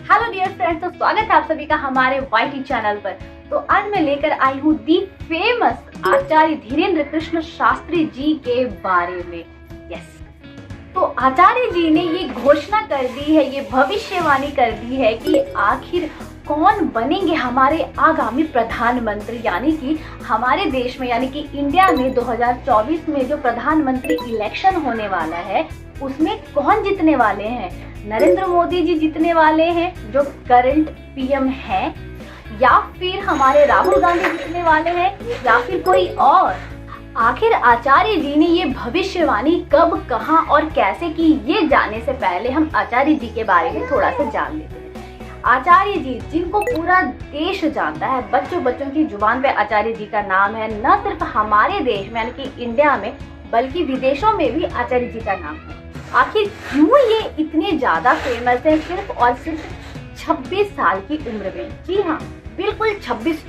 Hello dear friends, तो स्वागत है आप सभी का हमारे वाईटी चैनल पर। तो आज मैं लेकर आई हूँ दी फेमस आचार्य धीरेन्द्र कृष्ण शास्त्री जी के बारे में। यस, तो आचार्य जी ने ये घोषणा कर दी है, ये भविष्यवाणी कर दी है कि आखिर कौन बनेंगे हमारे आगामी प्रधानमंत्री, यानी कि हमारे देश में यानी कि इंडिया में 2024 में जो प्रधानमंत्री इलेक्शन होने वाला है उसमें कौन जीतने वाले हैं। नरेंद्र मोदी जी जीतने वाले हैं जो करंट पीएम हैं, या फिर हमारे राहुल गांधी जीतने वाले हैं, या फिर कोई और। आखिर आचार्य जी ने ये भविष्यवाणी कब, कहां और कैसे की, ये जानने से पहले हम आचार्य जी के बारे में थोड़ा सा जान लेते हैं। आचार्य जी जिनको पूरा देश जानता है, बच्चों बच्चों की जुबान पे आचार्य जी का नाम है, न सिर्फ हमारे देश में यानी कि इंडिया में बल्कि विदेशों में भी आचार्य जी का नाम है। आखिर क्यों ये इतने ज्यादा फेमस है सिर्फ और सिर्फ 26 साल की उम्र में। जी हाँ, बिल्कुल 26,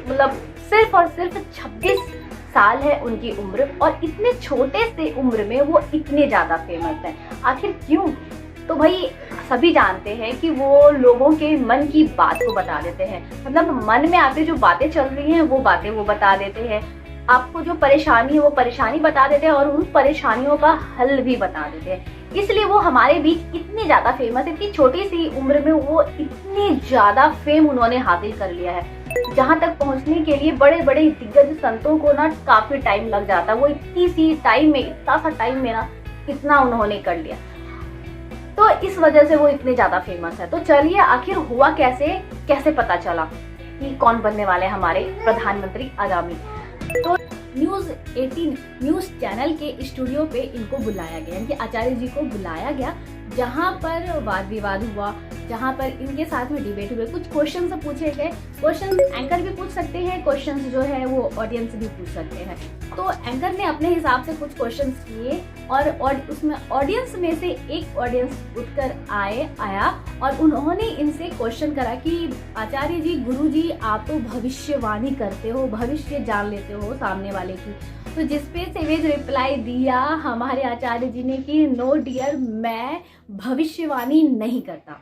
मतलब सिर्फ और सिर्फ 26 साल है उनकी उम्र, और इतने छोटे से उम्र में वो इतने ज्यादा फेमस है। आखिर क्यों? तो भाई सभी जानते हैं कि वो लोगों के मन की बात को बता देते हैं, मतलब मन में आते जो बातें चल रही हैं वो बातें वो बता देते हैं। आपको जो परेशानी है वो परेशानी बता देते हैं और उन परेशानियों का हल भी बता देते हैं। इसलिए वो हमारे बीच इतने ज्यादा फेमस है। इतनी छोटी सी उम्र में वो इतनी ज्यादा फेम उन्होंने हासिल कर लिया है, जहाँ तक पहुँचने के लिए बड़े बड़े दिग्गज संतों को ना काफी टाइम लग जाता है। वो इतनी सी टाइम में, इतना सा टाइम में ना इतना उन्होंने कर लिया, तो इस वजह से वो इतने ज्यादा फेमस है। तो चलिए आखिर हुआ कैसे पता चला कि कौन बनने वाले हमारे प्रधानमंत्री आगामी। तो न्यूज़ 18 न्यूज़ चैनल के स्टूडियो पे इनको बुलाया गया, यानी कि आचार्य जी को बुलाया गया, जहाँ पर वाद विवाद हुआ, जहाँ पर इनके साथ में डिबेट हुए, कुछ क्वेश्चंस पूछे गए। क्वेश्चन एंकर भी पूछ सकते हैं, क्वेश्चंस जो है वो ऑडियंस भी पूछ सकते हैं। तो एंकर ने अपने हिसाब से कुछ क्वेश्चंस किए और उसमें ऑडियंस में से एक ऑडियंस उठकर आया और उन्होंने इनसे क्वेश्चन करा कि आचार्य जी, गुरु जी, आप तो भविष्यवाणी करते हो, भविष्य जान लेते हो सामने वाले की। तो जिसपे सेवेज रिप्लाई दिया हमारे आचार्य जी ने कि नो डियर, मैं भविष्यवाणी नहीं करता।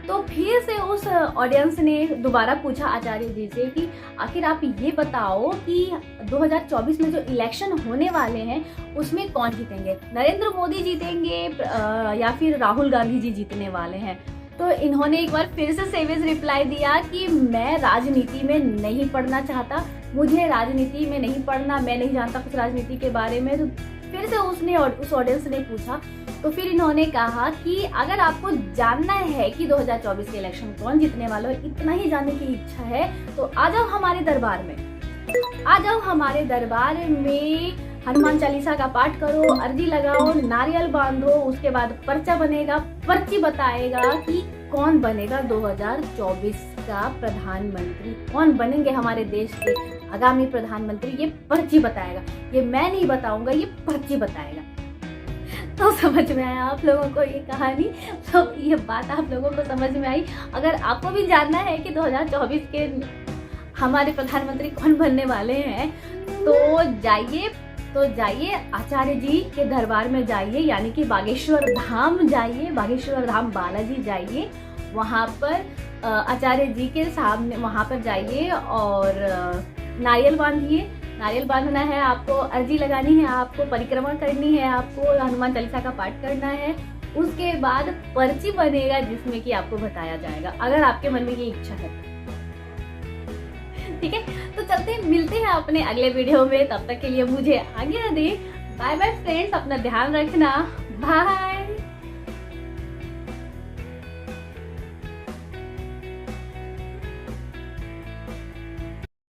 तो फिर से उस ऑडियंस ने दोबारा पूछा आचार्य जी से कि आखिर आप ये बताओ कि 2024 में जो इलेक्शन होने वाले हैं उसमें कौन जीतेंगे, नरेंद्र मोदी जीतेंगे या फिर राहुल गांधी जी जीतने वाले हैं। तो इन्होंने एक बार फिर से सेवेज रिप्लाई दिया कि मैं राजनीति में नहीं पढ़ना चाहता, मुझे राजनीति में नहीं पढ़ना, मैं नहीं जानता कुछ राजनीति के बारे में। तो फिर से उस ऑडियंस ने पूछा, तो फिर इन्होंने कहा कि अगर आपको जानना है कि 2024 के इलेक्शन कौन जीतने वाला है, इतना ही जानने की इच्छा है, तो आ जाओ हमारे दरबार में, आ जाओ हमारे दरबार में, हनुमान चालीसा का पाठ करो, अर्जी लगाओ, नारियल बांधो, उसके बाद पर्चा बनेगा, पर्ची बताएगा कि कौन बनेगा 2024 का प्रधानमंत्री, कौन बनेंगे हमारे देश के आगामी प्रधानमंत्री, ये पर्ची बताएगा। ये मैं नहीं बताऊंगा, ये पर्ची बताएगा। तो समझ में आया आप लोगों को ये कहानी? तो ये बात आप लोगों को समझ में आई? अगर आपको भी जानना है कि 2024 के हमारे प्रधानमंत्री कौन बनने वाले हैं, तो जाइए आचार्य जी के दरबार में जाइए, यानी कि बागेश्वर धाम जाइए, बागेश्वर धाम बालाजी जाइए, वहाँ पर आचार्य जी के सामने वहाँ पर जाइए और नारियल बांधिए। नारियल बांधना है आपको, अर्जी लगानी है आपको, परिक्रमा करनी है आपको, हनुमान चालीसा का पाठ करना है। उसके बाद पर्ची बनेगा जिसमें कि आपको बताया जाएगा, अगर आपके मन में ये इच्छा है। ठीक है, तो चलते हैं, मिलते हैं अपने अगले वीडियो में। तब तक के लिए मुझे आज्ञा दें। बाय बाय फ्रेंड्स, अपना ध्यान रखना, बाय।